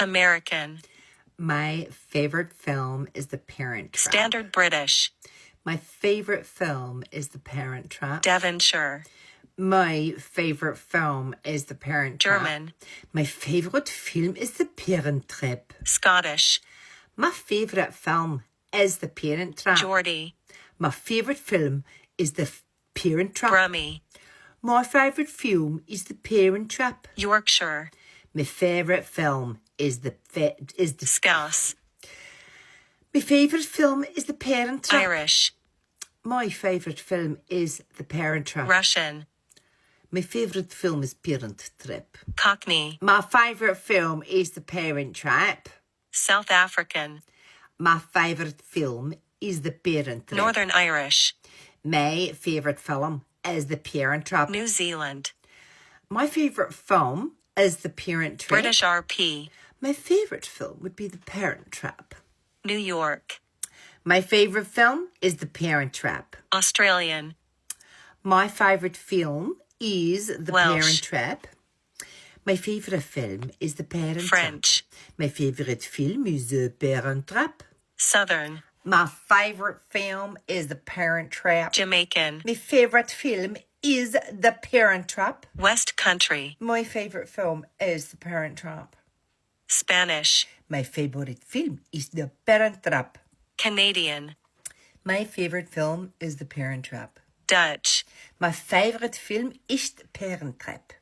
American. My favorite film is The Parent Trap. Standard British. My favorite film is The Parent Trap. Devonshire. My favorite film is The Parent Trap. German. My favorite film is The Parent Trap. Scottish. My favorite film is The Parent Trap. Geordie. My favorite film is The Parent Trap. Brummie. My favorite film is The Parent Trap. Yorkshire. My favorite film is the Scouse. My favorite film is The Parent Trap. Irish. My favorite film is The Parent Trap. Russian. My favorite film is Parent Trap. Cockney. My favorite film is The Parent Trap. South African. My favorite film is The Parent Trap. Northern Irish. My favorite film is The Parent Trap. New Zealand. My favorite film is The Parent Trap. British RP. My favorite film would be The Parent Trap. New York. My favorite film is The Parent Trap. Australian. My favorite film is The Welsh. Parent Trap. My favorite film is The Parent French. Trap. My favorite film is The Parent Trap. Southern. My favorite film is The Parent Trap. Jamaican. My favorite film is The Parent Trap. West Country. My favorite film is The Parent Trap. Spanish. My favorite film is The Parent Trap. Canadian. My favorite film is The Parent Trap. Dutch. My favorite film is The Parent Trap.